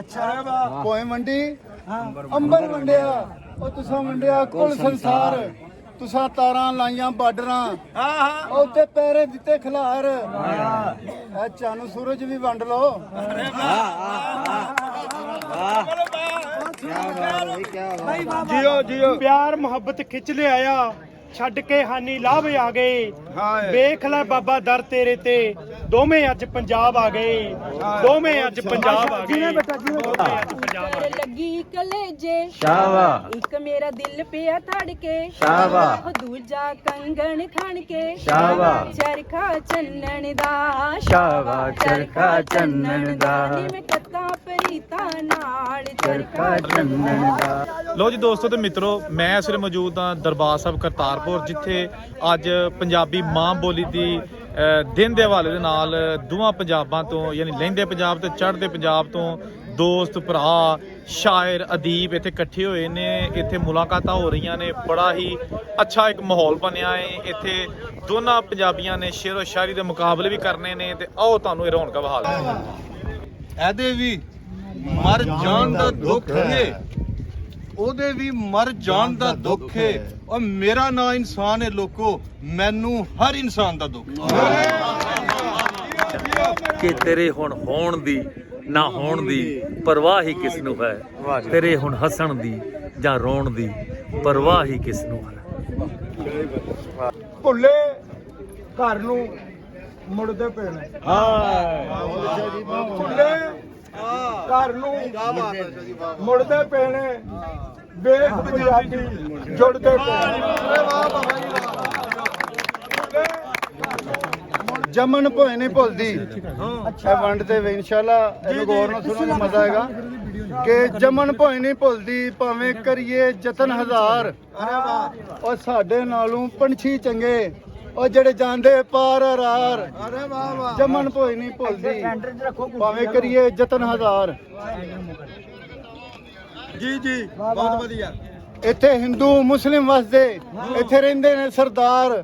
अच्छा पोए मंडी अंबर वंडिया ओ तुसा वंडिया कुल संसार तुसा तारां लाइयां बार्डरां ओ ते पैरे दिते खिलार ए चानू सूरज भी वंड लो जियो जियो प्यार मोहब्बत खिच ले आया ਛੱਡ ਕੇ ਹਾਨੀ ਲਾਭ ਆ ਗਏ ਵੇਖ ਲੈ ਬਾਬਾ ਦਰ ਤੇਰੇ ਤੇ ਦੋਵੇਂ ਅੱਜ ਪੰਜਾਬ ਆ ਗਏ ਦੋਵੇਂ ਅੱਜ ਪੰਜਾਬ ਆ ਗਏ ਲੱਗੀ ਕਲੇਜੇ ਸ਼ਾਵਾ ਇੱਕ ਮੇਰਾ ਦਿਲ ਪਿਆ ਧੜ ਕੇ ਸ਼ਾਵਾ ਦੂਜਾ ਕੰਗਣ ਖਣ ਕੇ ਸ਼ਾਵਾ ਚਰਖਾ ਚੰਨਣ ਦਾ ਸ਼ਾਵਾ ਚਰਖਾ ਚੰਨਣ ਦਾ ਜਿਵੇਂ ਕੱਤਾਂ ਪਰੀਤਾ ਨਾਲ ਚਰਖਾ ਚੰਨਣ ਦਾ। ਲੋ ਜੀ ਦੋਸਤੋ ਤੇ ਮਿੱਤਰੋ, ਮੈਂ ਇਸ ਵੇਲੇ ਮੌਜੂਦ ਹਾਂ ਦਰਬਾਰ ਸਾਹਿਬ ਕਰਤਾਰਪੁਰ, ਜਿੱਥੇ ਅੱਜ ਪੰਜਾਬੀ ਮਾਂ ਬੋਲੀ ਦੀ ਦਿਨ ਦੇ ਹਵਾਲੇ ਦੇ ਨਾਲ ਦੋਵਾਂ ਪੰਜਾਬਾਂ ਤੋਂ ਯਾਨੀ ਲਹਿੰਦੇ ਪੰਜਾਬ ਤੇ ਚੜ੍ਹਦੇ ਪੰਜਾਬ ਤੋਂ ਦੋਸਤ ਭਰਾ ਸ਼ਾਇਰ ਅਦੀਬ ਇੱਥੇ ਇਕੱਠੇ ਹੋਏ ਨੇ। ਇੱਥੇ ਮੁਲਾਕਾਤਾਂ ਹੋ ਰਹੀਆਂ ਨੇ, ਬੜਾ ਹੀ ਅੱਛਾ ਇੱਕ ਮਾਹੌਲ ਬਣਿਆ ਹੈ। ਇੱਥੇ ਦੋਨਾਂ ਪੰਜਾਬੀਆਂ ਨੇ ਸ਼ੇਰੋ ਸ਼ਾਇਰੀ ਦੇ ਮੁਕਾਬਲੇ ਵੀ ਕਰਨੇ ਨੇ ਤੇ ਆਓ ਤੁਹਾਨੂੰ ਇਹ ਰੌਣਕਾਂ ਵਿਖਾ ਦਿੰਦੇ। ਇਹਦੇ ਵੀ ਮਰ ਜਾਣ ਦਾ ਦੁੱਖ ਹੈ, ਉਹਦੇ ਵੀ ਮਰ ਜਾਣ ਦਾ ਦੁੱਖ ਹੈ। ਔਰ ਮੇਰਾ ਨਾਂ ਇਨਸਾਨ ਹੈ ਲੋਕੋ, ਮੈਨੂੰ ਹਰ ਇਨਸਾਨ ਦਾ ਦੁੱਖ ਕਿ ਤੇਰੇ ਹੁਣ ਹੋਣ ਦੀ ਨਾ ਹੋਣ ਦੀ ਪਰਵਾਹ ਹੀ ਕਿਸ ਨੂੰ ਹੈ, ਤੇਰੇ ਹੁਣ ਹੱਸਣ ਦੀ ਜਾਂ ਰੋਣ ਦੀ ਪਰਵਾਹ ਹੀ ਕਿਸ ਨੂੰ ਹੈ। ਭੁੱਲੇ ਘਰ ਨੂੰ ਮੁੜਦੇ ਪੈਣੇ ਭੁੱਲੇ ਘਰ ਨੂੰ ਮੁੜਦੇ ਪੈਣੇ ਵੇਖ ਪੰਜਾਬੀ ਜੁੜਦੇ ਜਮਨ ਭੋਏ ਨਹੀਂ ਭੁੱਲਦੀ ਇਹ ਵੰਡ ਤੇ ਵੀ ਇਨਸ਼ਾਅੱਲਾ ਇਹਨੂੰ ਗੌਰ ਨਾਲ ਸੁਣਨ ਦਾ ਮਜ਼ਾ ਆਏਗਾ ਕਿ ਜਮਨ ਭੋਏ ਨਹੀਂ ਭੁੱਲਦੀ ਭਾਵੇਂ ਕਰੀਏ ਯਤਨ ਹਜ਼ਾਰ ਉਹ ਸਾਡੇ ਨਾਲੋਂ ਪੰਛੀ ਚੰਗੇ ਉਹ ਜਿਹੜੇ ਜਾਂਦੇ ਪਾਰ ਰਾਰ ਜਮਨ ਭੋਏ ਨਹੀਂ ਭੁੱਲਦੀ ਭਾਵੇਂ ਕਰੀਏ ਯਤਨ ਹਜ਼ਾਰ। ਜੀ ਜੀ ਬਹੁਤ ਵਧੀਆ। ਇੱਥੇ ਹਿੰਦੂ ਮੁਸਲਿਮ ਵਸਦੇ, ਇੱਥੇ ਰਹਿੰਦੇ ਨੇ ਸਰਦਾਰ,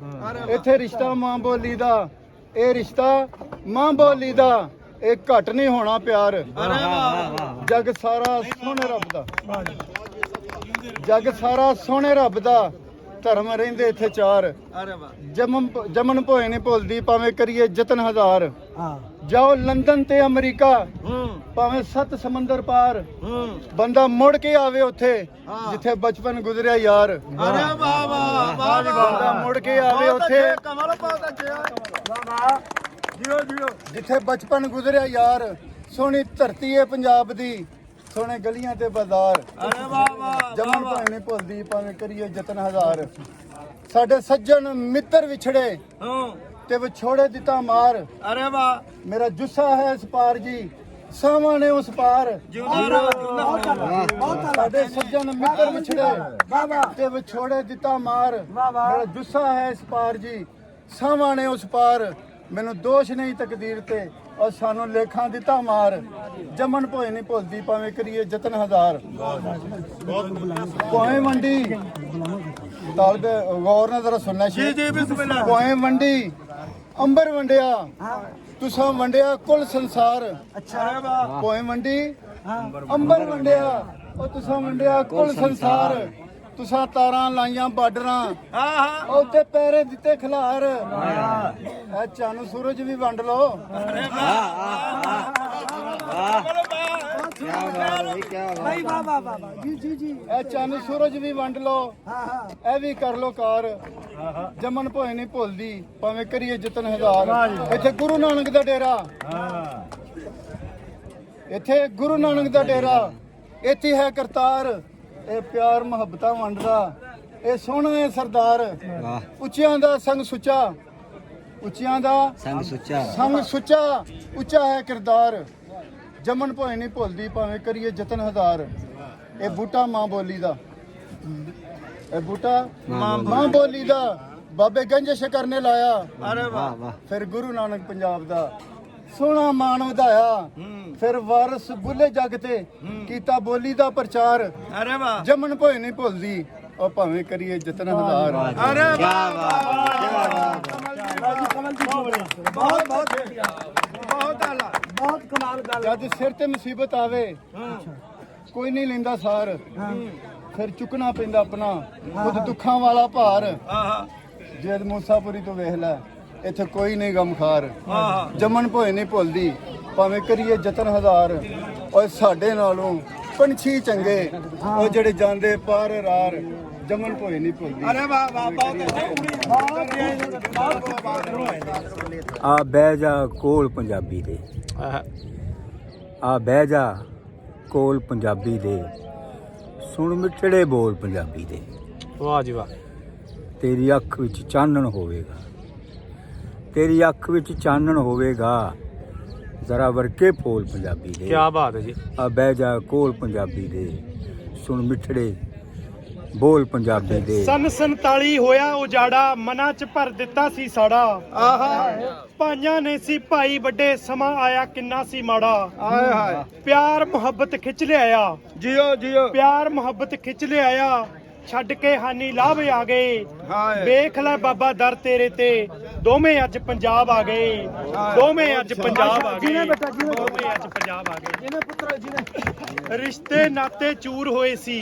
ਇੱਥੇ ਰਿਸ਼ਤਾ ਮਾਂ ਬੋਲੀ ਦਾ, ਇਹ ਰਿਸ਼ਤਾ ਮਾਂ ਬੋਲੀ ਦਾ, ਇਹ ਘਟ ਨਹੀਂ ਹੋਣਾ ਪਿਆਰ। ਜਗ ਸਾਰਾ ਸੋਹਣੇ ਰੱਬ ਦਾ, ਜਗ ਸਾਰਾ ਸੋਹਣੇ ਰੱਬ ਦਾ, ਧਰਮ ਰਹਿੰਦੇ ਇੱਥੇ ਚਾਰ। ਜਮਨ ਭੋਏ ਨਹੀਂ ਭੁੱਲਦੀ ਭਾਵੇਂ ਕਰੀਏ ਯਤਨ ਹਜ਼ਾਰ। ਜਾਓ ਲੰਦਨ ਤੇ ਅਮਰੀਕਾ ਭਾਵੇਂ 7 ਸਮੁੰਦਰ ਪਾਰ, ਬੰਦਾ ਮੁੜ ਕੇ ਆਵੇ ਉੱਥੇ ਜਿੱਥੇ ਬਚਪਨ ਗੁਜ਼ਰਿਆ ਯਾਰ। ਬੰਦਾ ਮੁੜ ਕੇ ਆਵੇ ਉੱਥੇ ਜਿੱਥੇ ਬਚਪਨ ਗੁਜ਼ਰਿਆ ਯਾਰ। ਸੋਹਣੀ ਧਰਤੀ ਹੈ ਪੰਜਾਬ ਦੀ, ਸੋਹਣੇ ਗਲੀਆਂ ਤੇ ਬਾਜ਼ਾਰ। ਜਮਨ ਭੋਏ ਨਹੀਂ ਭੁੱਲਦੀ ਭਾਵੇਂ ਕਰੀਏ ਯਤਨ ਹਜ਼ਾਰ। ਸਾਡੇ ਸੱਜਣ ਮਿੱਤਰ ਵਿਛੜੇ ਤੇ ਵਿਛੋੜੇ ਦਿੱਤਾ ਮਾਰ। ਮੇਰਾ ਜੁੱਸਾ ਹੈ ਇਸ ਪਾਰ ਜੀ, ਸਾਵਾਂ ਨੇ ਉਸ ਪਾਰ। ਸਾਡੇ ਸੱਜਣ ਮਿੱਤਰ ਵਿਛੜੇ ਤੇ ਵਿਛੋੜੇ ਦਿੱਤਾ ਮਾਰ। ਮੇਰਾ ਜੁੱਸਾ ਹੈ ਇਸ ਪਾਰ ਜੀ, ਸਾਵਾਂ ਨੇ ਉਸ ਪਾਰ। ਮੈਨੂੰ ਦੋਸ਼ ਨਹੀਂ ਤਕਦੀਰ ਤੇ ਔਰ ਸਾਨੂੰ ਲੇਖਾਂ ਦਿੱਤਾ ਮਾਰ। ਜਮਨ ਭੋਏ ਨਹੀਂ ਭੁੱਲਦੀ ਭਾਵੇਂ ਕਰੀਏ ਯਤਨ ਹਜ਼ਾਰ। ਪੋਏ ਮੰਡੀ ਤਾਲਬੇ ਗੌਰ ਨਾਲ ਜ਼ਰਾ ਸੁਣਨਾ ਜੀ ਜੀ ਬਿਸਮਿਲ੍ਲਾ। ਪੋਏ ਮੰਡੀ ਅੰਬਰ ਵੰਡਿਆ ਤੁਸਾਂ ਵੰਡਿਆ ਕੁੱਲ ਸੰਸਾਰ। ਅੱਛਾ ਪੋਏ ਮੰਡੀ ਅੰਬਰ ਵੰਡਿਆ ਉਹ ਤੁਸਾਂ ਵੰਡਿਆ ਕੁੱਲ ਸੰਸਾਰ। ਤੁਸਾਂ ਤਾਰਾਂ ਲਾਈਆਂ ਬਾਰਡਰਾਂ ਉਹ ਤੇ ਪੈਰੇ ਦਿੱਤੇ ਖਿਲਾਰ। ਇਹ ਚਾਨੂ ਸੂਰਜ ਵੀ ਵੰਡ ਲੋ ਇਹ ਚਾਨੂ ਸੂਰਜ ਵੀ ਵੰਡ ਲੋ, ਇਹ ਵੀ ਕਰ ਲੋ ਕਾਰ। ਜਮਨ ਭੋਏ ਨਹੀਂ ਭੁੱਲਦੀ ਭਾਵੇਂ ਕਰੀਏ ਯਤਨ ਹਜ਼ਾਰ। ਇੱਥੇ ਗੁਰੂ ਨਾਨਕ ਦਾ ਡੇਰਾ, ਇੱਥੇ ਗੁਰੂ ਨਾਨਕ ਦਾ ਡੇਰਾ, ਇੱਥੇ ਹੈ ਕਰਤਾਰ। ਇਹ ਪਿਆਰ ਮੁਹੱਬਤਾਂ ਵੰਡਦਾ, ਇਹ ਸੋਹਣਾ ਹੈ ਸਰਦਾਰ। ਉੱਚਿਆਂ ਦਾ ਸੰਗ ਸੁੱਚਾ, ਉੱਚਿਆਂ ਦਾ ਸੰਗ ਸੁੱਚਾ, ਉੱਚਾ ਹੈ ਕਿਰਦਾਰ। ਜਮਨ ਭੋਏ ਨਹੀਂ ਭੁੱਲਦੀ ਭਾਵੇਂ ਕਰੀਏ ਯਤਨ ਹਜ਼ਾਰ। ਇਹ ਬੂਟਾ ਮਾਂ ਬੋਲੀ ਦਾ, ਇਹ ਬੂਟਾ ਮਾਂ ਬੋਲੀ ਦਾ ਬਾਬੇ ਗੰਜ ਸ਼ਕਰ ਨੇ ਲਾਇਆ। ਫਿਰ ਗੁਰੂ ਨਾਨਕ ਪੰਜਾਬ ਦਾ ਸੋਹਣਾ ਮਾਣ ਵਧਾਇਆ। ਫਿਰ ਵਾਰਸ ਬੁੱਲੇ ਜੱਗ ਤੇ ਕੀਤਾ ਬੋਲੀ ਦਾ ਪ੍ਰਚਾਰ। ਜਮਨ ਭੋਏ ਨਹੀਂ ਭੁੱਲਦੀ ਉਹ ਭਾਵੇਂ ਕਰੀਏ ਯਤਨ ਹਜ਼ਾਰ। ਬਹੁਤ ਬਹੁਤ ਬਹੁਤ ਕਮਾਲ ਗੱਲ। ਜਦ ਸਿਰ ਤੇ ਮੁਸੀਬਤ ਆਵੇ ਕੋਈ ਨਹੀਂ ਲੈਂਦਾ ਸਾਰ, ਫਿਰ ਚੁੱਕਣਾ ਪੈਂਦਾ ਆਪਣਾ ਖੁਦ ਦੁੱਖਾਂ ਵਾਲਾ ਭਾਰ। ਜੇ ਮੂਸਾਪੁਰੀ ਤੋਂ ਵੇਖ ਲੈ, ਇੱਥੇ ਕੋਈ ਨਹੀਂ ਗਮਖਾਰ, ਜੰਮਣ ਭੋਏ ਨਹੀਂ ਭੁੱਲਦੀ ਭਾਵੇਂ ਕਰੀਏ ਯਤਨ ਹਜ਼ਾਰ। ਓਏ ਸਾਡੇ ਨਾਲੋਂ ਪੰਛੀ ਚੰਗੇ ਉਹ ਜਿਹੜੇ ਜਾਂਦੇ ਪਾਰ ਰਾਰ, ਜੰਮਣ ਭੋਏ ਨਹੀਂ ਭੁੱਲਦੀ। ਆ ਬਹਿ ਜਾ ਕੋਲ ਪੰਜਾਬੀ ਦੇ, ਆ ਬਹਿ ਜਾ ਕੋਲ ਪੰਜਾਬੀ ਦੇ, ਸੁਣ ਮਿੱਠੜੇ ਬੋਲ ਪੰਜਾਬੀ ਦੇ। ਵਾਹ ਜੀ ਵਾਹ। ਤੇਰੀ ਅੱਖ ਵਿੱਚ ਚਾਨਣ ਹੋਵੇਗਾ, ਤੇਰੀ ਅੱਖ ਵਿੱਚ ਚਾਨਣ ਹੋਵੇਗਾ, ਜ਼ਰਾ ਵਰਕੇ ਫੋਲ ਪੰਜਾਬੀ ਦੇ। ਕੀ ਬਾਤ ਹੈ ਜੀ। ਆ ਬਹਿ ਜਾ ਕੋਲ ਪੰਜਾਬੀ ਦੇ, ਸੁਣ ਮਿੱਠੜੇ ਬੋਲ ਪੰਜਾਬੀ ਦੇ। ਸੰਨ 47 ਹੋਇਆ ਉਜਾੜਾ, ਮਨਾਂ 'ਚ ਭਰ ਦਿੱਤਾ ਸੀ ਸਾੜਾ। ਭਾਈਆਂ ਨੇ ਸੀ ਭਾਈ ਵੱਡੇ, ਸਮਾਂ ਆਇਆ ਕਿੰਨਾ ਸੀ ਮਾੜਾ। ਪਿਆਰ ਮੁਹੱਬਤ ਖਿੱਚ ਲਿਆਇਆ, ਜਿਓ ਜਿਓ ਪਿਆਰ ਮੁਹੱਬਤ ਖਿੱਚ ਲਿਆਇਆ, ਛੱਡ ਕੇ ਹਾਨੀ ਲਾਭ ਆ ਗਏ। ਵੇਖ ਲੈ ਬਾਬਾ ਦਰ ਤੇਰੇ ਤੇ, ਦੋਵੇਂ ਅੱਜ ਪੰਜਾਬ ਆ ਗਏ। ਦੋਵੇਂ ਅੱਜ ਪੰਜਾਬ ਆ ਗਏ। ਦੋਵੇਂ ਅੱਜ ਪੰਜਾਬ ਆ ਗਏ। ਰਿਸ਼ਤੇ ਨਾਤੇ ਚੂਰ ਹੋਏ ਸੀ,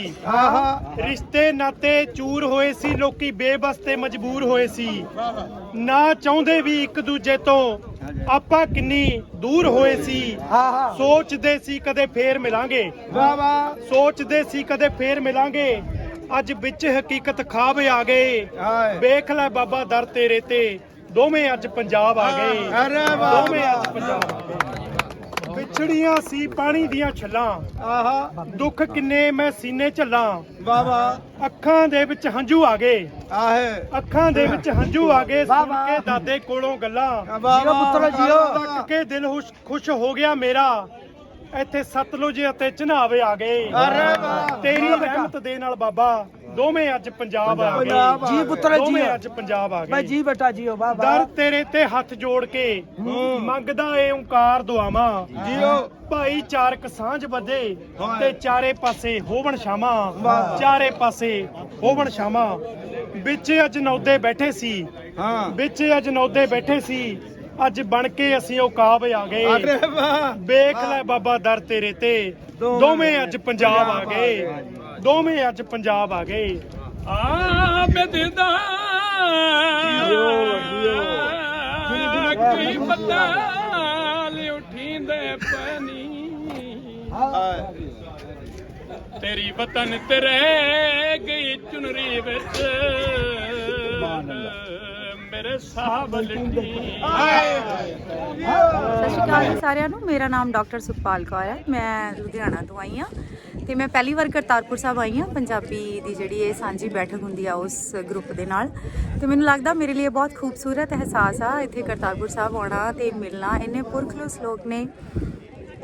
ਰਿਸ਼ਤੇ ਨਾਤੇ ਚੂਰ ਹੋਏ ਸੀ, ਲੋਕੀ ਬੇਬਸ ਤੇ ਮਜਬੂਰ ਹੋਏ ਸੀ। ਨਾ ਚਾਹੁੰਦੇ ਵੀ ਇੱਕ ਦੂਜੇ ਤੋਂ, ਆਪਾਂ ਕਿੰਨੀ ਦੂਰ ਹੋਏ ਸੀ। ਸੋਚਦੇ ਸੀ ਕਦੇ ਫੇਰ ਮਿਲਾਂਗੇ, ਸੋਚਦੇ ਸੀ ਕਦੇ ਫੇਰ ਮਿਲਾਂਗੇ, ਅੱਜ ਵਿੱਚ ਹਕੀਕਤ ਖਾਬ ਆ ਗਏ। ਵੇਖ ਲੈ ਬਾਬਾ ਦਰ ਤੇਰੇ ਤੇ, ਦੋਵੇਂ ਅੱਜ ਪੰਜਾਬ ਆ ਗਏ। ਦੋਵੇਂ ਅੱਜ ਪੰਜਾਬ ਆ ਗਏ। ਵਿਛੜੀਆਂ ਸੀ ਪਾਣੀ ਦੀਆਂ ਛੱਲਾਂ, ਦੁੱਖ ਕਿੰਨੇ ਮੈਂ ਸੀਨੇ ਝੱਲਾਂ। ਅੱਖਾਂ ਦੇ ਵਿੱਚ ਹੰਝੂ ਆ ਗਏ, ਅੱਖਾਂ ਦੇ ਵਿੱਚ ਹੰਝੂ ਆ ਗਏ, ਸੁਣ ਕੇ ਦਾਦੇ ਕੋਲੋਂ ਗੱਲਾਂ। ਤੱਕ ਕੇ ਦਿਲ ਖੁਸ਼ ਹੋ ਗਿਆ ਮੇਰਾ, ਇੱਥੇ ਸਤਲੁਜ ਅਤੇ ਚਨਾਵੇ ਆ ਗਏ। ਤੇਰੀ ਰਹਿਮਤ ਦੇ ਨਾਲ ਬਾਬਾ, ਦੋਵੇਂ ਅੱਜ ਪੰਜਾਬ ਆ ਗਏ। ਜੀ ਪੁੱਤਰ ਦੋਵੇਂ ਅੱਜ ਪੰਜਾਬ ਆ ਗਏ। ਜੀ ਬੇਟਾ ਜੀ ਬਾਬਾ। ਦਰ ਤੇਰੇ ਤੇ ਹੱਥ ਜੋੜ ਕੇ ਮੰਗਦਾ ਏ ਓਂਕਾਰ ਦੁਆਵਾਂ। ਭਾਈਚਾਰਕ ਸਾਂਝ ਵਧੇ ਤੇ ਚਾਰੇ ਪਾਸੇ ਹੋਵਣ ਛਾਵਾਂ, ਚਾਰੇ ਪਾਸੇ ਹੋਵਣ ਛਾਵਾਂ। ਵਿੱਚ ਅਜਨੌਦੇ ਬੈਠੇ ਸੀ, ਵਿੱਚ ਅਜਨੌਦੇ ਬੈਠੇ ਸੀ, ਅੱਜ ਬਣ ਕੇ ਅਸੀਂ ਔਕਾਬ ਆ ਗਏ। ਵੇਖ ਲੈ ਬਾਬਾ ਦਰ ਤੇਰੇ ਤੇ, ਦੋਵੇਂ ਅੱਜ ਪੰਜਾਬ ਆ ਗਏ। ਦੋਵੇਂ ਅੱਜ ਪੰਜਾਬ ਆ ਗਏ। ਆਬਦਦਾ ਕੀ ਪਤਾ ਲਿਉਠੀਂਦੇ ਪਾਣੀ, ਤੇਰੀ ਵਤਨ ਤੇਰੇ ਗਈ ਚੁਨਰੀ ਵਿੱਚ, ਮੇਰੇ ਸਾਹਬ ਲਿੱਟੀ। ਸਤਿ ਸ਼੍ਰੀ ਅਕਾਲ ਜੀ ਸਾਰਿਆਂ ਨੂੰ। ਮੇਰਾ ਨਾਮ ਡਾਕਟਰ ਸੁਖਪਾਲ ਕੌਰ ਹੈ। ਮੈਂ ਲੁਧਿਆਣਾ ਤੋਂ ਆਈ ਹਾਂ ਤੇ ਮੈਂ ਪਹਿਲੀ ਵਾਰ ਕਰਤਾਰਪੁਰ ਸਾਹਿਬ ਆਈ ਹਾਂ। ਪੰਜਾਬੀ ਦੀ ਜਿਹੜੀ ਇਹ ਸਾਂਝੀ ਬੈਠਕ ਹੁੰਦੀ ਆ ਉਸ ਗਰੁੱਪ ਦੇ ਨਾਲ, ਤੇ ਮੈਨੂੰ ਲੱਗਦਾ ਮੇਰੇ ਲਈ ਬਹੁਤ ਖੂਬਸੂਰਤ ਅਹਿਸਾਸ ਆ ਇੱਥੇ ਕਰਤਾਰਪੁਰ ਸਾਹਿਬ ਆਉਣਾ ਤੇ ਮਿਲਣਾ। ਇੰਨੇ ਪੁਰਖਲੂਸ ਲੋਕ ਨੇ,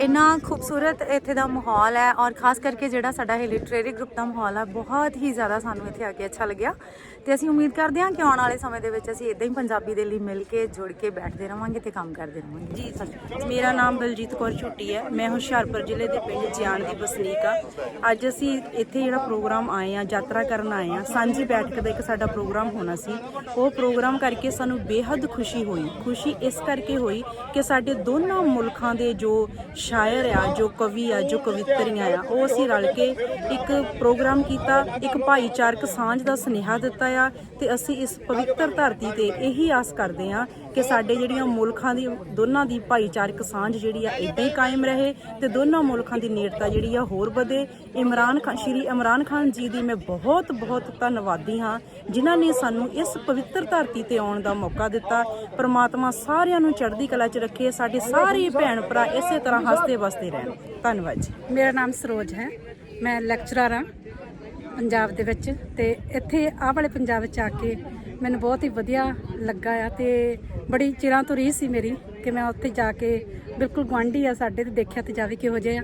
ਇੰਨਾ ਖੂਬਸੂਰਤ ਇੱਥੇ ਦਾ ਮਾਹੌਲ ਹੈ, ਔਰ ਖਾਸ ਕਰਕੇ ਜਿਹੜਾ ਸਾਡਾ ਇਹ ਲਿਟਰੇਰੀ ਗਰੁੱਪ ਦਾ ਮਾਹੌਲ ਹੈ, ਬਹੁਤ ਹੀ ਜ਼ਿਆਦਾ ਸਾਨੂੰ ਇੱਥੇ ਆ ਕੇ ਅੱਛਾ ਲੱਗਿਆ। ਤੇ ਅਸੀਂ ਉਮੀਦ ਕਰਦੇ ਹਾਂ ਕਿ ਆਉਣ ਵਾਲੇ ਸਮੇਂ ਦੇ ਵਿੱਚ ਅਸੀਂ ਇਦਾਂ ਹੀ ਪੰਜਾਬੀ ਦੇ ਲਈ ਮਿਲ ਕੇ ਜੁੜ ਕੇ ਬੈਠਦੇ ਰਹਾਂਗੇ ਤੇ ਕੰਮ ਕਰਦੇ ਰਹਾਂਗੇ। ਜੀ ਮੇਰਾ ਨਾਮ ਬਲਜੀਤ ਕੌਰ ਝੁੱਟੀ ਹੈ। ਮੈਂ ਹੁਸ਼ਿਆਰਪੁਰ ਜ਼ਿਲ੍ਹੇ ਦੇ ਪਿੰਡ ਜਿਆਣ ਦੀ ਵਸਨੀਕ ਆ। ਅੱਜ ਅਸੀਂ ਇੱਥੇ ਜਿਹੜਾ ਪ੍ਰੋਗਰਾਮ ਆਏ ਆ, ਯਾਤਰਾ ਕਰਨ ਆਏ ਆ, ਸਾਂਝੀ ਬੈਠਕ ਦਾ ਇੱਕ ਸਾਡਾ ਪ੍ਰੋਗਰਾਮ ਹੋਣਾ ਸੀ। ਉਹ ਪ੍ਰੋਗਰਾਮ ਕਰਕੇ ਸਾਨੂੰ ਬੇਹੱਦ ਖੁਸ਼ੀ ਹੋਈ। ਖੁਸ਼ੀ ਇਸ ਕਰਕੇ ਹੋਈ ਕਿ ਸਾਡੇ ਦੋਨਾਂ ਮੁਲਕਾਂ ਦੇ ਜੋ ਸ਼ਾਇਰ ਆ, ਜੋ ਕਵੀ ਆ, ਜੋ ਕਵਿੱਤਰੀਆਂ ਆ, ਉਹ ਅਸੀਂ ਰਲ ਕੇ ਇੱਕ ਪ੍ਰੋਗਰਾਮ ਕੀਤਾ, ਇੱਕ ਭਾਈਚਾਰਕ ਸਾਂਝ ਦਾ ਸੁਨੇਹਾ ਦਿੱਤਾ ਆ। ਤੇ ਅਸੀਂ ਇਸ ਪਵਿੱਤਰ ਧਰਤੀ ਤੇ ਇਹੀ ਆਸ ਕਰਦੇ ਆ ਕਿ ਸਾਡੇ ਜਿਹੜੀਆਂ ਮੁਲਕਾਂ ਦੀ ਦੋਨਾਂ ਦੀ ਭਾਈਚਾਰਕ ਸਾਂਝ ਜਿਹੜੀ ਆ ਇੱਦਾਂ ਹੀ ਕਾਇਮ ਰਹੇ ਤੇ ਦੋਨਾਂ ਮੁਲਕਾਂ ਦੀ ਨੇੜਤਾ ਜਿਹੜੀ ਆ ਹੋਰ ਵਧੇ। ਸ਼੍ਰੀ ਇਮਰਾਨ ਖਾਨ ਜੀ ਦੀ ਮੈਂ ਬਹੁਤ ਬਹੁਤ ਧੰਨਵਾਦੀ ਹਾਂ, ਜਿਨ੍ਹਾਂ ਨੇ ਸਾਨੂੰ ਇਸ ਪਵਿੱਤਰ ਧਰਤੀ ਤੇ ਆਉਣ ਦਾ ਮੌਕਾ ਦਿੱਤਾ। ਪਰਮਾਤਮਾ ਸਾਰਿਆਂ ਨੂੰ ਚੜ੍ਹਦੀ ਕਲਾ 'ਚ ਰੱਖੇ, ਸਾਡੇ ਸਾਰੇ ਭੈਣ ਭਰਾ ਇਸੇ ਤਰ੍ਹਾਂ ਹੱਸਦੇ ਵਸਦੇ ਰਹਿਣ। ਧੰਨਵਾਦ ਜੀ। ਮੇਰਾ ਨਾਮ ਸਰੋਜ ਹੈ। ਮੈਂ ਲੈਕਚਰਰ ਹਾਂ ਪੰਜਾਬ ਦੇ ਵਿੱਚ, ਤੇ ਇੱਥੇ ਆਹ ਵਾਲੇ ਪੰਜਾਬ ਵਿੱਚ ਆ ਕੇ ਮੈਨੂੰ ਬਹੁਤ ਹੀ ਵਧੀਆ ਲੱਗਾ ਆ। ਤੇ ਬੜੀ ਚਿਰਾਂ ਤੋਂ ਰੀਸ ਸੀ ਮੇਰੀ ਕਿ ਮੈਂ ਉੱਥੇ ਜਾ ਕੇ, ਬਿਲਕੁਲ ਗੁਆਂਢੀ ਆ ਸਾਡੇ, ਤੇ ਦੇਖਿਆ ਤੇ ਜਾਵੇ ਕਿਹੋ ਜਿਹੇ ਆ,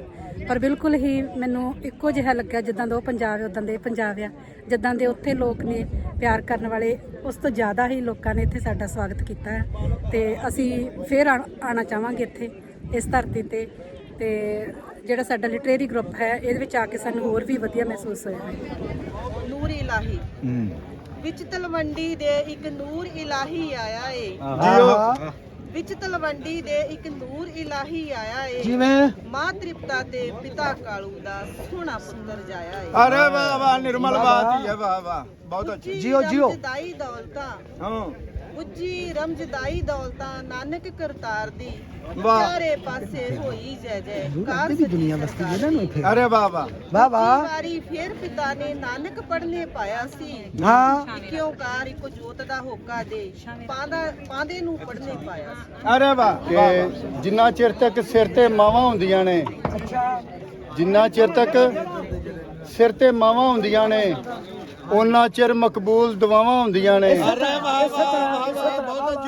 ਪਰ ਬਿਲਕੁਲ ਹੀ ਮੈਨੂੰ ਇੱਕੋ ਜਿਹਾ ਲੱਗਾ ਜਿੱਦਾਂ ਦਾ ਉਹ ਪੰਜਾਬ ਹੈ ਉੱਦਾਂ ਦੇ ਪੰਜਾਬ ਆ। ਜਿੱਦਾਂ ਦੇ ਉੱਥੇ ਲੋਕ ਨੇ ਪਿਆਰ ਕਰਨ ਵਾਲੇ, ਉਸ ਤੋਂ ਜ਼ਿਆਦਾ ਹੀ ਲੋਕਾਂ ਨੇ ਇੱਥੇ ਸਾਡਾ ਸਵਾਗਤ ਕੀਤਾ ਹੈ। ਤੇ ਅਸੀਂ ਫਿਰ ਆਉਣਾ ਚਾਹਾਂਗੇ ਇੱਥੇ ਇਸ ਧਰਤੀ ਤੇ। ਤੇ ਜਿਹੜਾ ਸਾਡਾ ਲਿਟਰੇਰੀ ਗਰੁੱਪ ਹੈ, ਇਹਦੇ ਵਿੱਚ ਆ ਕੇ ਸਾਨੂੰ ਹੋਰ ਵੀ ਵਧੀਆ ਮਹਿਸੂਸ ਹੋਇਆ ਹੈ। ਨੂਰ ਇਲਾਹੀ ਵਿੱਚ ਤਲਵੰਡੀ ਦੇ ਇੱਕ ਨੂਰ ਇਲਾਹੀ ਆਇਆ ਏ, ਵਿੱਚ ਤਲਵੰਡੀ ਦੇ ਇੱਕ ਨੂਰ ਇਲਾਹੀ ਆਇਆ ਏ ਜਿਵੇਂ ਮਾਂ ਤ੍ਰਿਪਤਾ ਤੇ ਪਿਤਾ ਕਾਲੂ ਦਾ ਸੋਹਣਾ ਪੁੱਤਰ ਜਾਇਆ ਏ। ਅਰੇ ਵਾਹ ਵਾਹ ਨਿਰਮਲ ਬਾਤ ਹੀ ਹੈ ਵਾਹ ਵਾਹ ਬਹੁਤ ਅੱਛੀ ਜਿਉ ਜਿਉ ਰਮਜਦਾਈ ਦੌਲਤਾਂ ਹਾਂ ਉੱਚੀ ਰਮਜਦਾਈ ਦੌਲਤਾਂ ਨਾਨਕ ਕਰਤਾਰ ਦੀ ਵਾਹ। ਚਾਰੇ ਪਾਸੇ ਹੋਈ ਜੈ ਜੈ ਕਾਰ ਦੁਨੀਆ ਵਸਦੀ ਹੈ ਨਾ ਇੱਥੇ। ਅਰੇ ਵਾਹ ਵਾਹ ਵਾਹ ਵਾਹ ਵਾਰੀ ਫੇਰ ਪਿਤਾ ਨੇ ਨਾਨਕ ਪੜਨੇ ਪਾਇਆ ਸੀ ਹਾਂ ਕਿਉਂ ਕਾਰ ਇੱਕ ਜੋਤ ਦਾ ਹੋਕਾ ਦੇ ਪਾਂਦੇ ਨੂੰ ਪੜਨੇ ਪਾਇਆ ਸੀ। ਅਰੇ ਵਾਹ ਕਿ ਜਿੰਨਾ ਚਿਰ ਤੱਕ ਸਿਰ ਤੇ ਮਾਵਾਂ ਹੁੰਦੀਆਂ ਨੇ ਜਿੰਨਾ ਚਿਰ ਤੱਕ ਸਿਰ ਤੇ ਮਾਵਾਂ ਹੁੰਦੀਆਂ ਨੇ ਉਹਨਾਂ ਚਿਰ ਮਕਬੂਲ ਦੁਆਵਾਂ ਹੁੰਦੀਆਂ ਨੇ।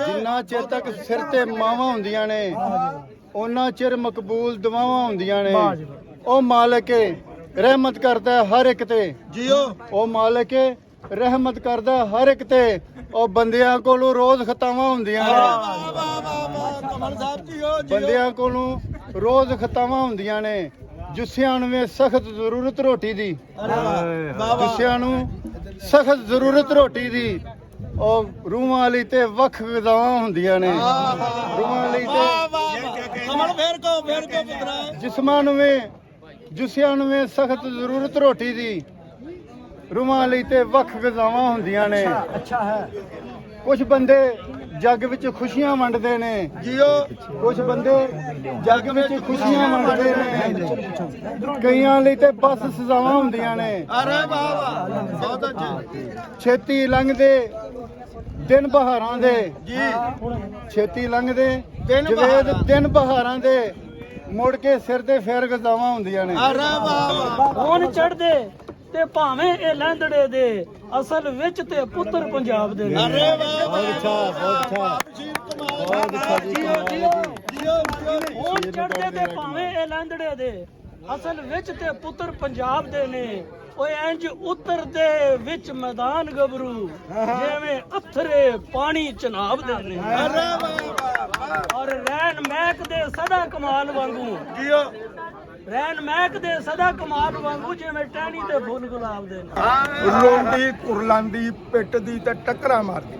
ਜਿੰਨਾ ਚਿਰ ਤੱਕ ਸਿਰ ਤੇ ਮਾਵਾਂ ਹੁੰਦੀਆਂ ਨੇ ਉਹਨਾਂ ਚਿਰ ਮਕਬੂਲ ਦੁਆਵਾਂ ਹੁੰਦੀਆਂ ਨੇ। ਉਹ ਮਾਲਕ ਰਹਿਮਤ ਕਰਦਾ ਹੈ ਹਰ ਇੱਕ ਤੇ ਜੀਓ। ਉਹ ਮਾਲਕ ਰਹਿਮਤ ਕਰਦਾ ਹੈ ਹਰ ਇੱਕ ਤੇ। ਉਹ ਬੰਦਿਆਂ ਕੋਲੋਂ ਰੋਜ਼ ਖਤਾਵਾਂ ਹੁੰਦੀਆਂ ਨੇ। ਬੰਦਿਆਂ ਕੋਲੋਂ ਰੋਜ਼ ਖਤਾਵਾਂ ਹੁੰਦੀਆਂ ਨੇ। ਜੁੱਸਿਆਂ ਨੂੰ ਵੀ ਸਖਤ ਜ਼ਰੂਰਤ ਰੋਟੀ ਦੀ। ਜੁੱਸਿਆਂ ਨੂੰ ਸਖਤ ਜ਼ਰੂਰਤ ਰੋਟੀ ਦੀ। ਉਹ ਰੂਹਾਂ ਲਈ ਤੇ ਵੱਖ ਗਜ਼ਾਵਾਂ ਹੁੰਦੀਆਂ ਨੇ। ਰੂਹਾਂ ਲਈ ਤੇ ਜਿਸਮਾਂ ਨੂੰ ਵੀ ਜੁੱਸਿਆਂ ਨੂੰ ਵੀ ਸਖਤ ਜ਼ਰੂਰਤ ਰੋਟੀ ਦੀ। ਰੂਹਾਂ ਲਈ ਤੇ ਵੱਖ ਗਜ਼ਾਵਾਂ ਹੁੰਦੀਆਂ ਨੇ। ਅੱਛਾ ਹੈ। ਕੁਝ ਬੰਦੇ ਜੱਗ ਵਿੱਚ ਖੁਸ਼ੀਆਂ ਵੰਡਦੇ ਨੇ ਜੀਓ। ਕੁਝ ਬੰਦੇ ਜੱਗ ਵਿੱਚ ਖੁਸ਼ੀਆਂ ਵੰਡਦੇ ਨੇ। ਕਈਆਂ ਲਈ ਤੇ ਬਸ ਸਜ਼ਾਵਾਂ ਹੁੰਦੀਆਂ ਨੇ। ਅਰੇ ਵਾਹ ਵਾਹ ਬਹੁਤ ਅੱਛੀ। ਛੇਤੀ ਲੰਘਦੇ ਦਿਨ ਬਹਾਰਾਂ ਦੇ ਜੀ। ਛੇਤੀ ਲੰਘਦੇ ਜਵੇਦ ਦਿਨ ਬਹਾਰਾਂ ਦੇ। ਮੁੜ ਕੇ ਸਿਰ ਤੇ ਫੇਰ ਗਜ਼ਾਵਾਂ ਹੁੰਦੀਆਂ ਨੇ। ਅਰੇ ਵਾਹ ਵਾਹ ਹੁਣ ਚੜਦੇ ਤੇ ਭਾਵੇਂ ਇਹ ਲਹਿੰਦੜੇ ਦੇ ਅਸਲ ਵਿੱਚ ਤੇ ਪੁੱਤਰ ਪੰਜਾਬ ਦੇ ਨੇ। ਅਰੇ ਵਾਹ ਬਹੁਤ ਅੱਛਾ ਬਹੁਤ ਅੱਛਾ ਜੀ। ਹੁਣ ਚੜਦੇ ਤੇ ਭਾਵੇਂ ਇਹ ਲਹਿੰਦੜੇ ਦੇ ਅਸਲ ਵਿੱਚ ਤੇ ਪੁੱਤਰ ਪੰਜਾਬ ਦੇ ਨੇ। ਓਏ ਇੰਜ ਉਤਰਦੇ ਵਿੱਚ ਮੈਦਾਨ ਗੱਭਰੂ ਜਿਵੇਂ ਅਥਰੇ ਪਾਣੀ ਚਨਾਬ ਦੇ ਨੇ। ਅਰੇ ਵਾਹ ਔਰ ਰੈਣ ਮਹਿਕ ਦੇ ਸਦਾ ਕਮਾਲ ਵਾਂਗੂ ਜੀਓ। ਰੈਣ ਮਹਿਕ ਦੇ ਸਦਾ ਕਮਾਲ ਵਾਂਗੂ ਜਿਵੇਂ ਟਹਿਣੀ ਤੇ ਫੁੱਲ ਗੁਲਾਬ ਦੇ ਨੇ। ਰੋਂਦੀ ਕੁਰਲਾਂਦੀ ਪਿੱਟ ਦੀ ਤੇ ਟੱਕਰਾਂ ਮਾਰਦੀ।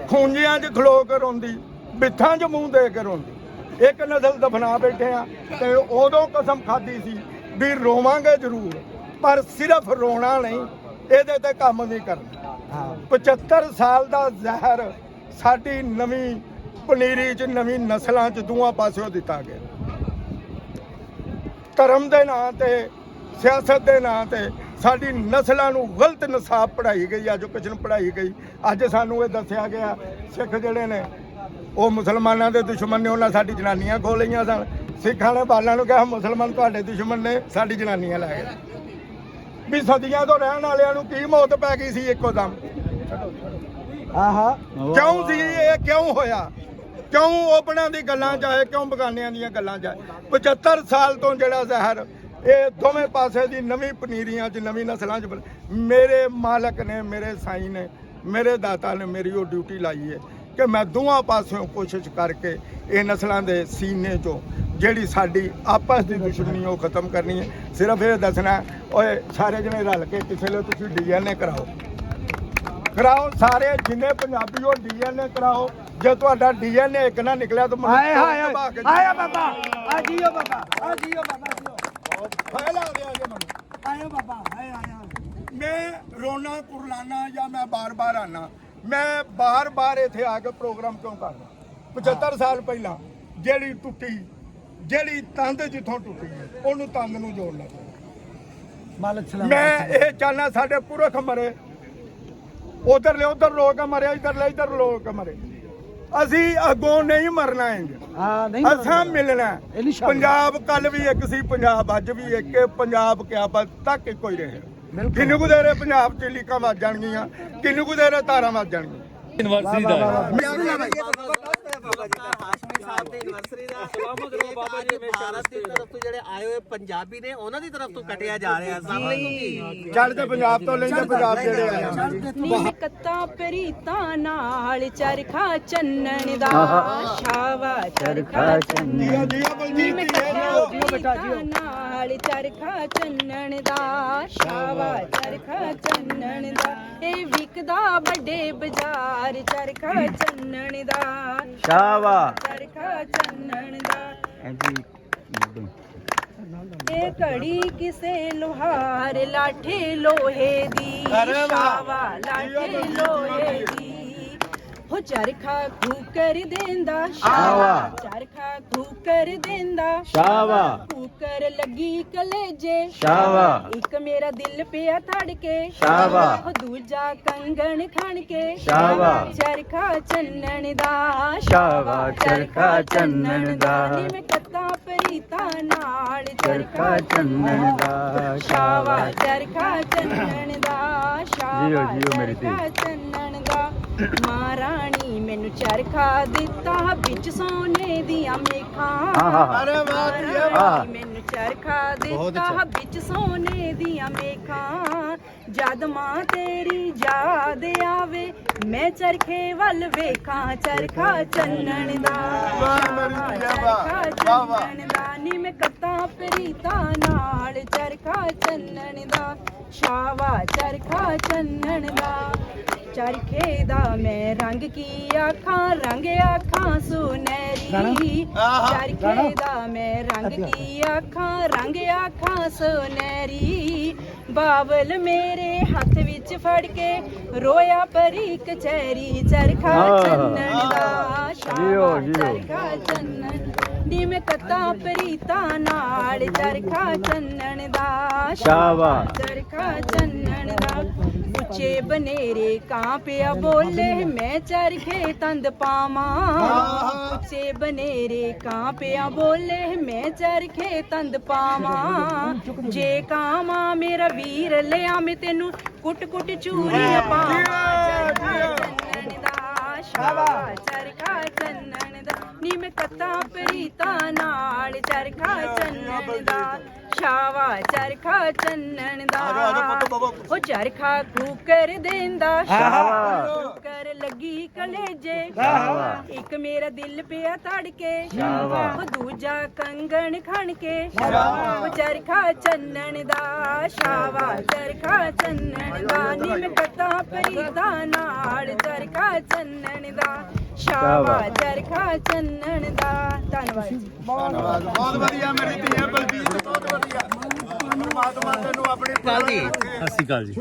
ਖੂੰਜਿਆਂ 'ਚ ਖਲੋ ਕੇ ਰੋਂਦੀ ਬਿੱਥਾਂ 'ਚ ਮੂੰਹ ਦੇ ਕੇ ਰੋਂਦੀ। ਇੱਕ ਨਸਲ ਦਫਨਾ ਬੈਠੇ ਆ ਤੇ ਉਦੋਂ ਕਸਮ ਖਾਦੀ ਸੀ ਵੀ ਰੋਵਾਂਗੇ ਜ਼ਰੂਰ ਪਰ ਸਿਰਫ ਰੋਣਾ ਨਹੀਂ ਇਹਦੇ ਤੇ ਕੰਮ ਨਹੀਂ ਕਰਨਾ। 75 ਸਾਲ ਦਾ ਜ਼ਹਿਰ ਸਾਡੀ ਨਵੀਂ ਪਨੀਰੀ 'ਚ ਨਵੀਂ ਨਸਲਾਂ 'ਚ ਦੋਵਾਂ ਪਾਸਿਓਂ ਦਿੱਤਾ ਗਿਆ। ਧਰਮ ਦੇ ਨਾਂ ਤੇ ਸਿਆਸਤ ਦੇ ਨਾਂ ਤੇ ਸਾਡੀ ਨਸਲਾਂ ਨੂੰ ਗਲਤ ਨਸਾਬ ਪੜ੍ਹਾਈ ਗਈ। ਐਜੂਕੇਸ਼ਨ ਪੜ੍ਹਾਈ ਗਈ। ਅੱਜ ਸਾਨੂੰ ਇਹ ਦੱਸਿਆ ਗਿਆ ਸਿੱਖ ਜਿਹੜੇ ਨੇ ਉਹ ਮੁਸਲਮਾਨਾਂ ਦੇ ਦੁਸ਼ਮਣ ਨੇ। ਉਹਨਾਂ ਸਾਡੀ ਜਨਾਨੀਆਂ ਖੋਹ ਲਈਆਂ ਸਨ। ਸਿੱਖਾਂ ਨੇ ਬਾਲਾਂ ਨੂੰ ਕਿਹਾ ਮੁਸਲਮਾਨ ਤੁਹਾਡੇ ਦੁਸ਼ਮਣ ਨੇ ਸਾਡੀ ਜਨਾਨੀਆਂ ਲੈ ਗਏ। ਵੀ ਸਦੀਆਂ ਤੋਂ ਰਹਿਣ ਵਾਲਿਆਂ ਨੂੰ ਕੀ ਮੌਤ ਪੈ ਗਈ ਸੀ ਇੱਕੋ ਦਮ। ਕਿਉਂ ਸੀ ਇਹ? ਕਿਉਂ ਹੋਇਆ? ਕਿਉਂ ਓਪਨਾਂ ਦੀ ਗੱਲਾਂ ਚਾਹੇ ਕਿਉਂ ਬਗਾਨਿਆਂ ਦੀਆਂ ਗੱਲਾਂ ਚਾਹੇ 75 ਸਾਲ ਤੋਂ ਜਿਹੜਾ ਜ਼ਹਿਰ ਇਹ ਦੋਵੇਂ ਪਾਸੇ ਦੀ ਨਵੀਂ ਪਨੀਰੀਆਂ 'ਚ ਨਵੀਂ ਨਸਲਾਂ 'ਚ ਮੇਰੇ ਮਾਲਕ ਨੇ ਮੇਰੇ ਸਾਈਂ ਨੇ ਮੇਰੇ ਦਾਤਾ ਨੇ ਮੇਰੀ ਉਹ ਡਿਊਟੀ ਲਾਈ ਹੈ ਕਿ ਮੈਂ ਦੋਵਾਂ ਪਾਸਿਓਂ ਕੋਸ਼ਿਸ਼ ਕਰਕੇ ਇਹ ਨਸਲਾਂ ਦੇ ਸੀਨੇ 'ਚੋਂ ਜਿਹੜੀ ਸਾਡੀ ਆਪਸ ਦੀ ਦੁਸ਼ਮਣੀ ਉਹ ਖਤਮ ਕਰਨੀ ਹੈ। ਸਿਰਫ ਇਹ ਦੱਸਣਾ ਓਏ ਸਾਰੇ ਜਣੇ ਰਲ ਕੇ ਕਿਸੇ ਲਈ ਤੁਸੀਂ DNA ਕਰਾਓ ਸਾਰੇ ਜਿੰਨੇ ਪੰਜਾਬੀ ਉਹ DNA ਕਰਾਓ। ਜੇ ਤੁਹਾਡਾ DNA ਇੱਕ ਨਾ ਨਿਕਲਿਆ ਤਾਂ ਆਇਆ ਬਾਬਾ ਆ ਜੀਓ ਬਾਬਾ ਆ ਜੀਓ ਬਾਬਾ ਫੈਲਾ ਦਿਆ ਜੇ ਮੈਨੂੰ ਆਇਆ ਬਾਬਾ ਆਇਆ। ਮੈਂ ਰੋਣਾ ਕੁਰਲਾਨਾ ਜਾਂ ਮੈਂ ਬਾਰ-ਬਾਰ ਆਣਾ। ਮੈਂ ਬਾਰ-ਬਾਰ ਇੱਥੇ ਆ ਕੇ ਪ੍ਰੋਗਰਾਮ ਕਿਉਂ ਕਰਦਾ? 75 ਸਾਲ ਪਹਿਲਾਂ ਜਿਹੜੀ ਟੁੱਟੀ ਜਿਹੜੀ ਤੰਦ ਜਿੱਥੋਂ ਟੁੱਟੀ ਉਹਨੂੰ ਤੰਦ ਨੂੰ ਜੋੜਨਾ ਚਾਹੀਦਾ। ਮੈਂ ਇਹ ਚਾਹਨਾ ਸਾਡੇ ਪੁਰਖ ਮਰੇ ਉਧਰ ਲੋਕ ਮਰੇ ਇੱਧਰ ਲੋਕ ਮਰੇ। ਅਸੀਂ ਅੱਗੋਂ ਨਹੀਂ ਮਰਨਾ ਹੈ। ਅਸਾਂ ਮਿਲਣਾ। ਪੰਜਾਬ ਕੱਲ ਵੀ ਇੱਕ ਸੀ ਪੰਜਾਬ ਅੱਜ ਵੀ ਇੱਕ। ਪੰਜਾਬ ਕਿਆਮਤ ਤੱਕ ਇੱਕੋ ਹੀ ਰਹੇ। ਕਿੰਨੂ ਕੁ ਦੇਰੇ ਪੰਜਾਬ 'ਚ ਲੀਕਾਂ ਵੱਜ ਜਾਣਗੀਆਂ ਕਿੰਨੂ ਕੁ ਦੇਰੇ ਤਾਰਾਂ ਵੱਜ ਜਾਣਗੀਆਂ। ਯੂਨੀਵਰਸਿਟੀ ਦਾ ਭਾਰਤ ਦੀ ਤਰਫ ਤੋਂ ਜਿਹੜੇ ਆਏ ਹੋਏ ਪੰਜਾਬੀ ਨੇ ਉਹਨਾਂ ਦੀ ਤਰਫ ਤੋਂ ਕਟਿਆ ਜਾ ਰਿਹਾ। ਚੜ੍ਹਦੇ ਪੰਜਾਬ ਤੋਂ ਲੈਂਦੇ ਪੰਜਾਬ ਜਿਹੜੇ ਆਏ ਨੀ ਕੱਤਾਂ ਪਰੀਤਾਂ ਨਾਲ ਚਰਖਾ ਚੰਨਣ ਦਾ ਸ਼ਾਵਾ ਚਰਖਾ ਚੰਨਣ ਜੀਓ ਬਲਜੀਤ ਜੀ ਨਾਲ ਨਾਲ ਚਰਖਾ ਚੰਨਣ ਦਾ, ਸ਼ਾਵਾ ਚਰਖਾ ਚੰਨਣ ਦਾ, ਇਹ ਵਿਕਦਾ ਵੱਡੇ ਬਾਜ਼ਾਰ ਚਰਖਾ ਚੰਨਣ ਦਾ, ਸ਼ਾਵਾ ਚਰਖਾ ਚੰਨਣ ਦਾ। ਇਹ ਘੜੀ ਕਿਸੇ ਲੋਹਾਰ ਲਾਠੇ ਲੋਹੇ ਦੀ, ਸ਼ਾਵਾ ਲਾਠੇ ਲੋਹੇ ਦੀ, ਹੋ ਚਰਖਾ ਕੂਕਰ ਦੇਂਦਾ, ਸ਼ਾਵਾ ਚਰਖਾ ਕੂਕਰ ਦੇਂਦਾ, ਸ਼ਾਵਾ ਕੂਕਰ ਲੱਗੀ ਕਲੇਜੇ, ਸ਼ਾਵਾ ਇੱਕ ਮੇਰਾ ਦਿਲ ਪਿਆ ਧੜਕੇ, ਸ਼ਾਵਾ ਹੋ ਦੂਜਾ ਕੰਗਣ ਖਣ ਕੇ, ਸ਼ਾਵਾ ਚਰਖਾ ਚੰਨਣ ਦਾ, ਸ਼ਾਵਾ ਚਰਖਾ ਚੰਨਣ ਦਾ, ਨੀ ਮੈਂ ਕੱਤਾਂ ਪਰੀਤਾਂ ਨਾਲ ਚਰਖਾ ਚੰਨਣ ਦਾ, ਸ਼ਾਵਾ ਚਰਖਾ ਚੰਨਣ ਦਾ, ਸ਼ਾਵਾ ਜੀਓ ਜੀਓ ਮੇਰੀ ਧੀ। ਚਰਖਾ ਚੰਨਣ ਦਾ। ਮਾਂ ਰਾਣੀ ਮੈਨੂੰ ਚਰਖਾ ਦਿੱਤਾ ਵਿੱਚ ਸੋਨੇ ਦੀਆਂ ਮੇਖਾਂ, ਅਰੇ ਵਾਹ ਜੀ ਵਾਹ। ਰਾਣੀ ਮੈਨੂੰ ਚਰਖਾ ਦਿੱਤਾ ਵਿੱਚ ਸੋਨੇ ਦੀਆਂ ਮੇਖਾਂ, ਜਦ ਮਾਂ ਤੇਰੀ ਯਾਦ ਆਵੇ ਮੈਂ ਚਰਖੇ ਵੱਲ ਵੇਖਾਂ, ਚਰਖਾ ਚੰਨਣ ਦਾ, ਚਰਖਾ ਚੰਨਣ ਦਾ, ਨੀ ਮੈਂ ਕੱਤਾਂ ਪਰੀਤਾਂ ਨਾਲ ਚਰਖਾ ਚੰਨਣ ਦਾ, ਸ਼ਾਵਾ ਚਰਖਾ ਚੰਨਣ ਦਾ। ਚਰਖੇ ਦਾ ਮੈਂ ਰੰਗ ਕੀ ਆਖਾਂ, ਰੰਗ ਆਖਾਂ ਸੁਨਹਿਰੀ, ਚਰਖੇ ਦਾ ਮੈਂ ਰੰਗ ਕੀ ਆਖਾਂ, ਰੰਗ ਆਖਾਂ ਸੁਨਹਿਰੀ, ਬਾਵਲ ਮੇਰੇ ਹੱਥ ਵਿੱਚ ਫੜ ਕੇ ਰੋਇਆ ਪਰੀ ਕਚਹਿਰੀ, ਚਰਖਾ ਚੰਨਣ ਦਾ, ਸ਼ਾਵਾ ਚਰਖਾ ਚੰਨਣ, ਨੀ ਮੈਂ ਕੱਤਾਂ ਪਰੀਤਾਂ ਨਾਲ ਚਰਖਾ ਚੰਨਣ ਦਾ, ਸ਼ਾਵਾ ਚਰਖਾ ਚੰਨਣ ਦਾ। ਉੱਚੇ ਬਨੇਰੇ ਕਾਂ ਪਿਆ ਬੋਲੇ ਮੈਂ ਚਰਖੇ ਤੰਦ ਪਾਵਾਂ, ਉੱਚੇ ਬਨੇਰੇ ਕਾਂ ਪਿਆ ਬੋਲੇ ਮੈਂ ਚਰਖੇ ਤੰਦ ਪਾਵਾਂ, ਜੇ ਕਾਵਾਂ ਮੇਰਾ ਵੀਰ ਲਿਆ ਮੈਂ ਤੈਨੂੰ ਕੁੱਟ ਕੁੱਟ ਚੂਰੀਆਂ ਪਾਵਾਂ, ਚਰਖਾ ਚੰਨਣ ਦਾ, ਸ਼ਾਵਾ ਚਰਖਾ ਚੰਨਣ ਦਾ, ਨੀ ਮੈਂ ਕੱਤਾਂ ਪਰੀਤਾਂ ਨਾਲ ਚਰਖਾ ਚੰਨਣ ਦਾ, ਸ਼ਾਵਾ ਚਰਖਾ ਚੰਨਣ ਦਾ, ਉਹ ਚਰਖਾ ਕੂਕਰ ਦੇਂਦਾ, ਸ਼ਾਵਾ ਕੂਕਰ ਲੱਗੀ ਕਲੇਜੇ, ਇੱਕ ਮੇਰਾ ਦਿਲ ਪਿਆ ਧੜਕੇ, ਉਹ ਦੂਜਾ ਕੰਗਣ ਖਣ ਕੇ, ਉਹ ਚਰਖਾ ਚੰਨਣ ਦਾ, ਸ਼ਾਵਾ ਚਰਖਾ ਚੰਨਣ ਦਾ, ਨੀ ਮੈਂ ਕੱਤਾਂ ਪਰੀਤਾਂ ਨਾਲ ਚਰਖਾ ਚੰਨਣ ਦਾ, ਸ਼ਾਵਾ ਚਰਖਾ ਚੰਨਣ ਦਾ। ਧੰਨਵਾਦ ਜੀ। ਬਹੁਤ ਵਧੀਆ ਮੇਰੀ ਧੀ ਹੈ ਬਲਬੀਰ, ਬਹੁਤ ਵਧੀਆ। ਪਰਮਾਤਮਾ ਤੈਨੂੰ ਆਪਣੀ ਜੀ ਸਤਿ ਸ਼੍ਰੀ ਅਕਾਲ ਜੀ।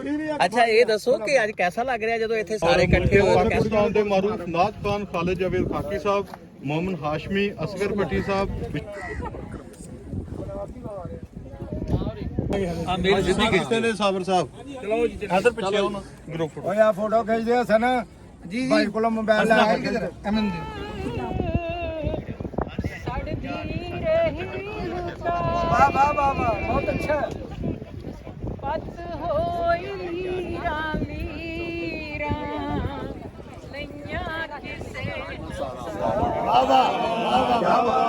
ਅੱਛਾ ਇਹ ਦੱਸੋ ਕਿ ਅੱਜ ਕੈਸਾ ਲੱਗ ਰਿਹਾ ਜਦੋਂ ਇੱਥੇ ਸਾਰੇ ਇਕੱਠੇ ਹੋਏ? ਪਾਕਿਸਤਾਨ ਦੇ ਮਾਰੂਫ ਨਾਤ ਖਾਨ ਖਾਲਿਦ ਜਾਵੇਦ ਖਾਕੀ ਸਾਹਿਬ, मोहम्मद हाशमी, असगर भट्टी साहब, ਮੇਰੀ ਜ਼ਿੰਦਗੀ ने साबर साहब, चलो इधर पीछे आओ ना, ग्रुप फोटो। ਓਏ ਆ ਫੋਟੋ ਖਿੱਚਦੇ ਆ ਸਨ ਜੀ, ਭਾਈ ਕੋਲੋਂ ਮੋਬਾਈਲ ਲੈ ਆਏ ਕਿਧਰ ਅਮਨ ਜੀ। ਵਾਹ ਵਾਹ ਵਾਹ ਵਾਹ, ਬਹੁਤ ਅੱਛਾ। ਪਤ ਹੋਈ ਲੀਰਾਂ ਲੀਰਾਂ ਲਈਆਂ ਕਿਸੇ, ਵਾਹ ਵਾਹ ਵਾਹ ਵਾਹ।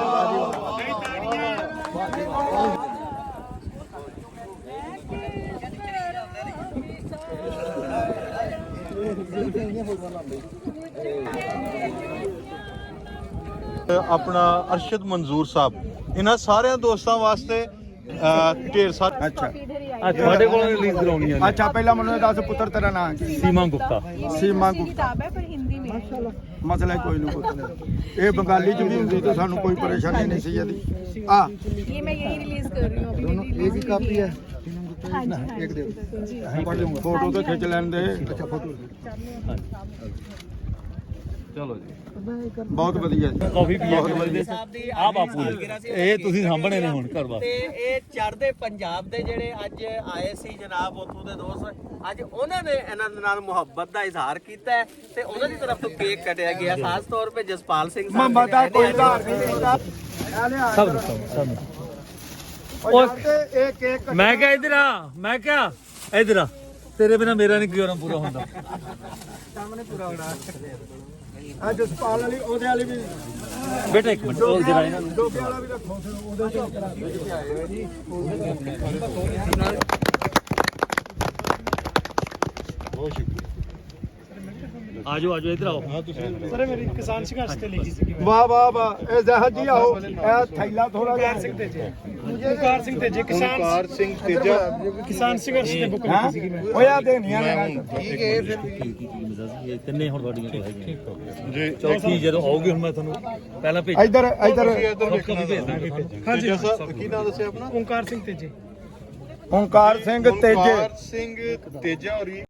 ਆਪਣਾ ਅਰਸ਼ਦ ਮਨਜ਼ੂਰ ਸਾਹਿਬ, ਇਹਨਾਂ ਸਾਰਿਆਂ ਦੋਸਤਾਂ ਵਾਸਤੇ ਢੇਰ ਸਾਰਾ। ਅੱਛਾ ਆ ਤੁਹਾਡੇ ਕੋਲ ਰਿਲੀਜ਼ ਕਰਾਉਣੀ ਹੈ। ਅੱਛਾ, ਪਹਿਲਾਂ ਮੈਨੂੰ ਇਹ ਦੱਸ ਪੁੱਤਰ ਤੇਰਾ ਨਾਮ ਕੀ? ਸੀਮਾ ਗੁਪਤਾ। ਸੀਮਾ ਗੁਪਤਾ। किताब है पर हिंदी में। ਮਸਲਾ ਕੋਈ ਨਹੀਂ ਪੁੱਤਰ, ਇਹ ਬੰਗਾਲੀ ਚ ਵੀ ਹੁੰਦੀ ਤਾਂ ਸਾਨੂੰ ਕੋਈ ਪਰੇਸ਼ਾਨੀ ਨਹੀਂ ਸੀ ਇਹਦੀ। ਆ ये मैं यही रिलीज कर रही हूँ अभी। ਦੋਨੋਂ एक ही कापी है? हाँ जी, हाँ एक जी। दे जी। पढ़ लूंगा, फोटो तो खींच लेने दे। अच्छा फोटो, ਚਲੋ ਜੀ, ਬਹੁਤ ਵਧੀਆ ਜੀ। ਕਾਫੀ ਪੀਆ ਕੇ ਸਾਹਿਬ ਦੀ ਆ ਬਾਪੂ ਇਹ ਤੁਸੀਂ ਸਾਂਭਣੇ ਨੇ ਹੁਣ ਘਰ ਤੇ ਵਾਸਤੇ। ਇਹ ਚੜ੍ਹਦੇ ਪੰਜਾਬ ਦੇ ਜਿਹੜੇ ਅੱਜ ਆਏ ਸੀ ਜਨਾਬ ਉੱਥੋਂ ਦੇ ਦੋਸਤ, ਅੱਜ ਉਹਨਾਂ ਨੇ ਇਹਨਾਂ ਦੇ ਨਾਲ ਮੁਹੱਬਤ ਦਾ ਇਜ਼ਹਾਰ ਕੀਤਾ ਹੈ ਤੇ ਉਹਨਾਂ ਦੀ ਤਰਫ ਤੋਂ ਕੇਕ ਕੱਟਿਆ ਗਿਆ, ਖਾਸ ਤੌਰ ਤੇ ਜਸਪਾਲ ਸਿੰਘ ਸਾਹਿਬ ਮੁਹੱਬਤ ਦਾ ਕੋਈ ਧਾਰ ਨਹੀਂ ਹੁੰਦਾ। ਸਭ ਓਏ ਇਹ ਕੇਕ ਮੈਂ ਕਿਹਾ ਇਧਰ ਆ, ਮੈਂ ਕਿਹਾ ਇਧਰ ਆ, ਤੇਰੇ ਬਿਨਾ ਮੇਰਾ ਨਹੀਂ ਕਿਉਂ ਪੂਰਾ ਹੁੰਦਾ। ਸਾਹਮਣੇ ਪੂਰਾ ਹੋਣਾ। ਆ ਜਸਪਾਲ ਵਾਲੀ, ਉਹਦੇ ਵਾਲੀ ਵੀ, ਬੇਟਾ ਇੱਕ ਮਿੰਟ ਉਹ ਜਰਾ ਇਹਨਾਂ ਨੂੰ ਡੋਬੇ ਵਾਲਾ ਵੀ ਰੱਖੋ, ਉਹਦੇ ਚ ਕਰਾ ਆਜੋ ਆਜੋ ਇਧਰ ਆਓ। ਸਰ ਮੇਰੀ ਕਿਸਾਨ ਸੰਘਰਸ਼ ਤੇ ਲਿਖੀ ਸੀ। ਵਾਹ ਵਾਹ ਵਾਹ। ਇਹ ਜ਼ਹਿਰ ਜੀ ਆਓ, ਇਹ ਥੈਲਾ ਥੋੜਾ ਜਿਹਾ ਸਕਦੇ ਜੀ। ਓਂਕਾਰ ਸਿੰਘ ਤੇਜੇ ਓਂਕਾਰ ਸਿੰਘ ਤੇਜਾ ਕਿਸਾਨ ਸੰਘਰਸ਼ ਦੇ ਬੁੱਕ ਲਿਖੀ ਸੀਗੀ ਮੈਂ ਤਿੰਨੇ ਹੁਣ ਤੁਹਾਡੀਆਂ ਕੋਲ ਹੈਗੀਆਂ ਜੀ ਚੌਥੀ ਜਦੋਂ ਆਉਗੀ ਹੁਣ ਮੈਂ ਤੁਹਾਨੂੰ ਪਹਿਲਾਂ ਭੇਜ ਇੱਧਰ ਹਾਂਜੀ ਕੀ ਨਾਮ ਦੱਸਿਆ ਆਪਣਾ ਓਂਕਾਰ ਸਿੰਘ ਤੇਜੇ ਓਂਕਾਰ ਸਿੰਘ ਤੇਜਾ ਔਰ